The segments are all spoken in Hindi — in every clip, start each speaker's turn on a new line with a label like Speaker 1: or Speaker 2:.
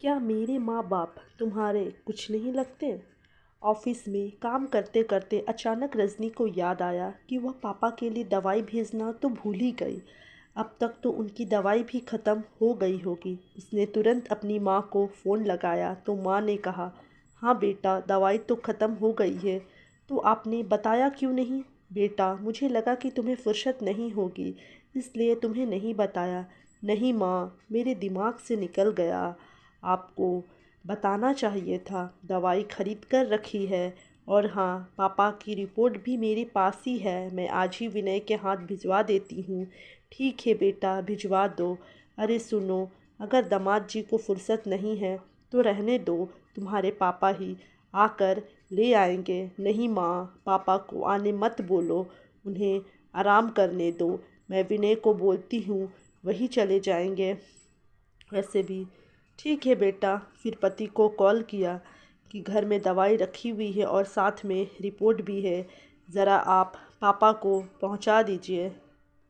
Speaker 1: क्या मेरे माँ बाप तुम्हारे कुछ नहीं लगते? ऑफिस में काम करते करते अचानक रजनी को याद आया कि वह पापा के लिए दवाई भेजना तो भूल ही गई। अब तक तो उनकी दवाई भी ख़त्म हो गई होगी। उसने तुरंत अपनी माँ को फ़ोन लगाया तो माँ ने कहा, हाँ बेटा, दवाई तो ख़त्म हो गई है। तो आपने बताया क्यों नहीं? बेटा, मुझे लगा कि तुम्हें फुर्सत नहीं होगी, इसलिए तुम्हें नहीं बताया। नहीं माँ, मेरे दिमाग से निकल गया। आपको बताना चाहिए था। दवाई खरीद कर रखी है। और हाँ, पापा की रिपोर्ट भी मेरे पास ही है। मैं आज ही विनय के हाथ भिजवा देती हूँ। ठीक है बेटा, भिजवा दो। अरे सुनो, अगर दामाद जी को फुर्सत नहीं है तो रहने दो, तुम्हारे पापा ही आकर ले आएंगे। नहीं माँ, पापा को आने मत बोलो, उन्हें आराम करने दो। मैं विनय को बोलती हूँ, वही चले जाएंगे। वैसे भी ठीक है बेटा। फिर पति को कॉल किया कि घर में दवाई रखी हुई है और साथ में रिपोर्ट भी है, ज़रा आप पापा को पहुंचा दीजिए।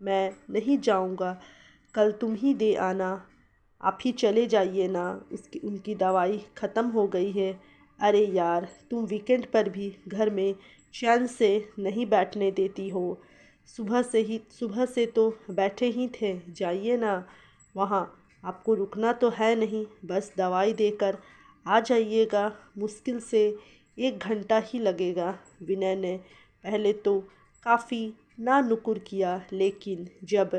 Speaker 1: मैं नहीं जाऊंगा, कल तुम ही दे आना। आप ही चले जाइए ना, उसकी उनकी दवाई ख़त्म हो गई है। अरे यार, तुम वीकेंड पर भी घर में चैन से नहीं बैठने देती हो। सुबह से तो बैठे ही थे, जाइए ना वहाँ। आपको रुकना तो है नहीं, बस दवाई देकर आ जाइएगा। मुश्किल से 1 घंटा ही लगेगा। विनय ने पहले तो काफ़ी ना नुकुर किया, लेकिन जब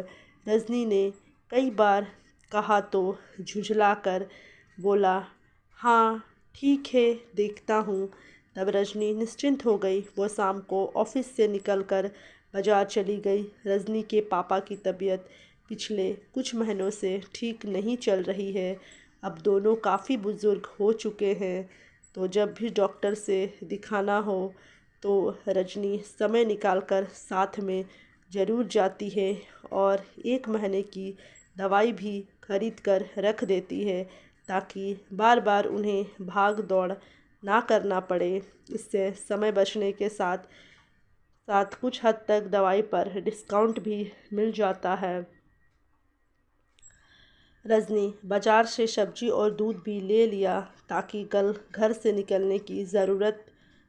Speaker 1: रजनी ने कई बार कहा तो झुंझलाकर बोला, हाँ ठीक है, देखता हूँ। तब रजनी निश्चिंत हो गई। वो शाम को ऑफिस से निकलकर बाजार चली गई। रजनी के पापा की तबीयत पिछले कुछ महीनों से ठीक नहीं चल रही है। अब दोनों काफ़ी बुज़ुर्ग हो चुके हैं, तो जब भी डॉक्टर से दिखाना हो तो रजनी समय निकालकर साथ में ज़रूर जाती है और 1 महीने की दवाई भी खरीद कर रख देती है, ताकि बार बार उन्हें भाग दौड़ ना करना पड़े। इससे समय बचने के साथ साथ कुछ हद तक दवाई पर डिस्काउंट भी मिल जाता है। रजनी बाजार से सब्जी और दूध भी ले लिया ताकि कल घर से निकलने की ज़रूरत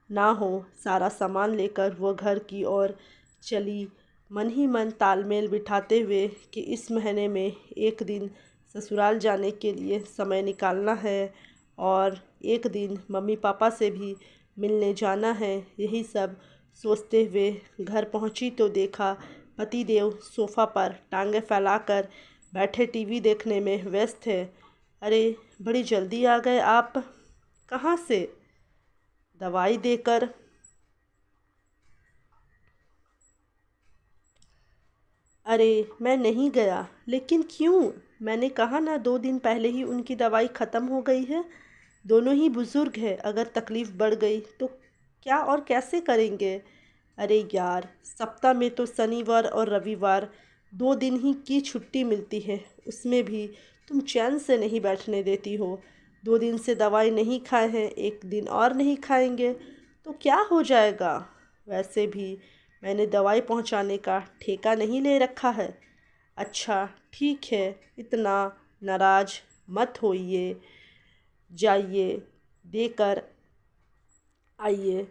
Speaker 1: ना हो। सारा सामान लेकर वो घर की ओर चली, मन ही मन तालमेल बिठाते हुए कि इस महीने में एक दिन ससुराल जाने के लिए समय निकालना है और एक दिन मम्मी पापा से भी मिलने जाना है। यही सब सोचते हुए घर पहुंची तो देखा पतिदेव सोफ़ा पर टांगें फैलाकर बैठे टीवी देखने में व्यस्त है। अरे, बड़ी जल्दी आ गए आप। कहाँ से? दवाई देकर। अरे, मैं नहीं गया। लेकिन क्यों? मैंने कहा ना, 2 दिन पहले ही उनकी दवाई ख़त्म हो गई है। दोनों ही बुज़ुर्ग हैं, अगर तकलीफ़ बढ़ गई तो क्या और कैसे करेंगे? अरे यार, सप्ताह में तो शनिवार और रविवार 2 दिन ही की छुट्टी मिलती है, उसमें भी तुम चैन से नहीं बैठने देती हो। 2 दिन से दवाई नहीं खाए हैं, एक दिन और नहीं खाएंगे तो क्या हो जाएगा? वैसे भी मैंने दवाई पहुंचाने का ठेका नहीं ले रखा है। अच्छा ठीक है, इतना नाराज मत होइए, जाइए देकर आइए।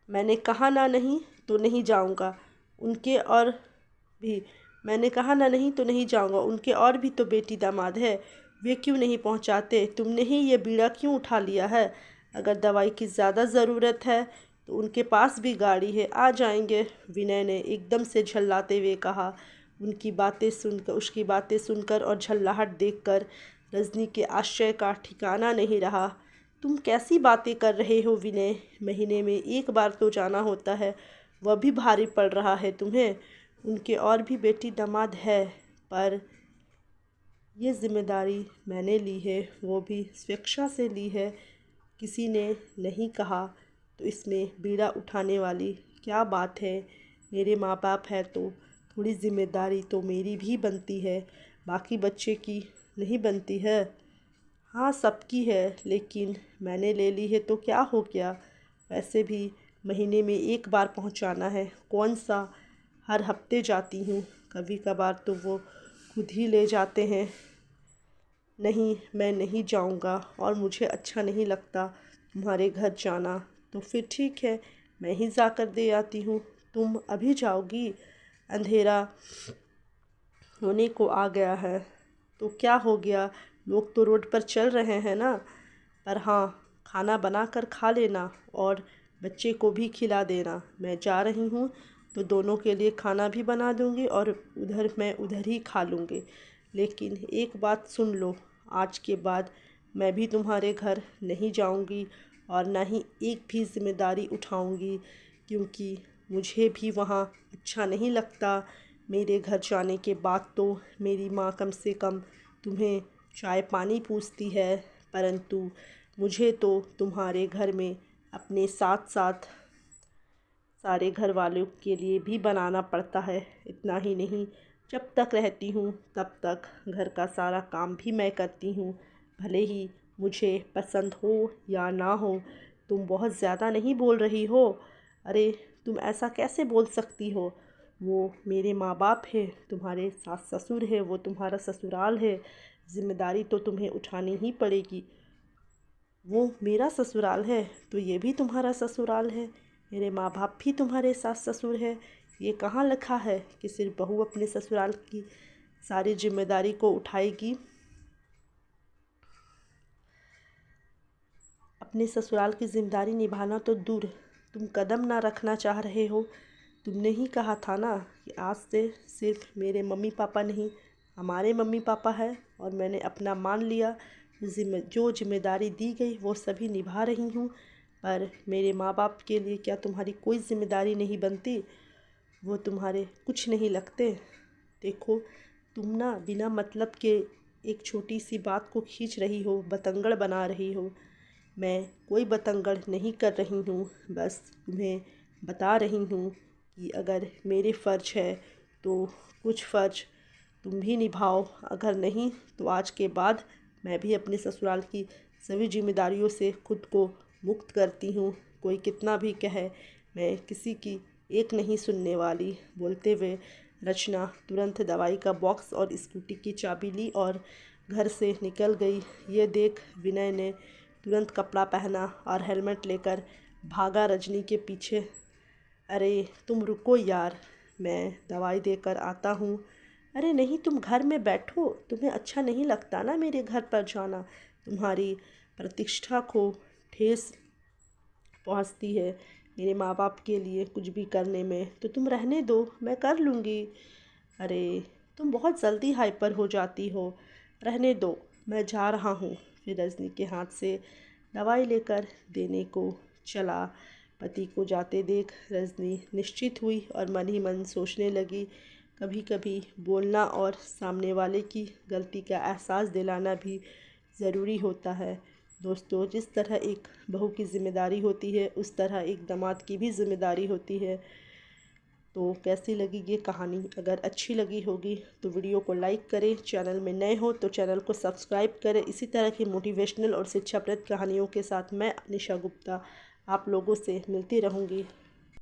Speaker 1: मैंने कहा ना नहीं तो नहीं जाऊंगा। उनके और भी मैंने कहा ना नहीं तो नहीं जाऊंगा। उनके और भी तो बेटी दामाद है, वे क्यों नहीं पहुंचाते? तुमने ही ये बीड़ा क्यों उठा लिया है? अगर दवाई की ज़्यादा ज़रूरत है तो उनके पास भी गाड़ी है, आ जाएंगे। विनय ने एकदम से झल्लाते हुए कहा। उसकी बातें सुनकर और झल्लाहट देखकर रजनी के आश्चर्य का ठिकाना नहीं रहा। तुम कैसी बातें कर रहे हो विनय? महीने में एक बार तो जाना होता है, वह भी भारी पड़ रहा है तुम्हें। उनके और भी बेटी दामाद है, पर ये जिम्मेदारी मैंने ली है, वो भी स्वेच्छा से ली है। किसी ने नहीं कहा तो इसमें बीड़ा उठाने वाली क्या बात है? मेरे माँ बाप है तो थोड़ी जिम्मेदारी तो मेरी भी बनती है, बाकी बच्चे की नहीं बनती है। हाँ, सबकी है, लेकिन मैंने ले ली है तो क्या हो गया? वैसे भी महीने में एक बार पहुंचाना है, कौन सा हर हफ्ते जाती हूँ। कभी कभार तो वो खुद ही ले जाते हैं। नहीं, मैं नहीं जाऊंगा और मुझे अच्छा नहीं लगता तुम्हारे घर जाना। तो फिर ठीक है, मैं ही जाकर दे आती हूँ। तुम अभी जाओगी? अंधेरा होने को आ गया है। तो क्या हो गया, लोग तो रोड पर चल रहे हैं ना। पर हाँ, खाना बना कर खा लेना और बच्चे को भी खिला देना। मैं जा रही हूँ तो दोनों के लिए खाना भी बना दूँगी और मैं उधर ही खा लूँगी। लेकिन एक बात सुन लो, आज के बाद मैं भी तुम्हारे घर नहीं जाऊँगी और ना ही एक भी ज़िम्मेदारी उठाऊँगी, क्योंकि मुझे भी वहाँ अच्छा नहीं लगता। मेरे घर जाने के बाद तो मेरी माँ कम से कम तुम्हें चाय पानी पूछती है, परंतु मुझे तो तुम्हारे घर में अपने साथ साथ सारे घर वालों के लिए भी बनाना पड़ता है। इतना ही नहीं, जब तक रहती हूँ तब तक घर का सारा काम भी मैं करती हूँ, भले ही मुझे पसंद हो या ना हो। तुम बहुत ज़्यादा नहीं बोल रही हो? अरे, तुम ऐसा कैसे बोल सकती हो? वो मेरे माँ बाप है, तुम्हारे सास ससुर है, वो तुम्हारा ससुराल है। ज़िम्मेदारी तो तुम्हें उठानी ही पड़ेगी। वो मेरा ससुराल है तो ये भी तुम्हारा ससुराल है। मेरे माँ बाप भी तुम्हारे सास ससुर है। ये कहाँ लिखा है कि सिर्फ बहू अपने ससुराल की सारी जिम्मेदारी को उठाएगी? अपने ससुराल की जिम्मेदारी निभाना तो दूर, तुम कदम ना रखना चाह रहे हो। तुमने ही कहा था ना कि आज से सिर्फ मेरे मम्मी पापा नहीं, हमारे मम्मी पापा है। और मैंने अपना मान लिया। जो जिम्मेदारी दी गई वो सभी निभा रही हूँ। पर मेरे माँ बाप के लिए क्या तुम्हारी कोई जिम्मेदारी नहीं बनती? वो तुम्हारे कुछ नहीं लगते? देखो, तुम ना बिना मतलब के एक छोटी सी बात को खींच रही हो, बतंगड़ बना रही हो। मैं कोई बतंगड़ नहीं कर रही हूँ, बस तुम्हें बता रही हूँ कि अगर मेरे फ़र्ज़ है तो कुछ फ़र्ज़ तुम भी निभाओ। अगर नहीं तो आज के बाद मैं भी अपने ससुराल की सभी जिम्मेदारियों से खुद को मुक्त करती हूँ। कोई कितना भी कहे, मैं किसी की एक नहीं सुनने वाली। बोलते हुए रचना तुरंत दवाई का बॉक्स और स्कूटी की चाबी ली और घर से निकल गई। ये देख विनय ने तुरंत कपड़ा पहना और हेलमेट लेकर भागा रजनी के पीछे। अरे तुम रुको यार, मैं दवाई देकर आता हूँ। अरे नहीं, तुम घर में बैठो, तुम्हें अच्छा नहीं लगता ना मेरे घर पर जाना। तुम्हारी प्रतिष्ठा को ठेस पहुँचती है मेरे माँ बाप के लिए कुछ भी करने में, तो तुम रहने दो, मैं कर लूँगी। अरे तुम बहुत जल्दी हाइपर हो जाती हो, रहने दो, मैं जा रहा हूँ। फिर रजनी के हाथ से दवाई लेकर देने को चला। पति को जाते देख रजनी निश्चित हुई और मन ही मन सोचने लगी, कभी कभी बोलना और सामने वाले की गलती का एहसास दिलाना भी ज़रूरी होता है। दोस्तों, जिस तरह एक बहू की ज़िम्मेदारी होती है उस तरह एक दामाद की भी ज़िम्मेदारी होती है। तो कैसी लगी ये कहानी? अगर अच्छी लगी होगी तो वीडियो को लाइक करें, चैनल में नए हो तो चैनल को सब्सक्राइब करें। इसी तरह की मोटिवेशनल और शिक्षाप्रद कहानियों के साथ मैं निशा गुप्ता आप लोगों से मिलती रहूँगी।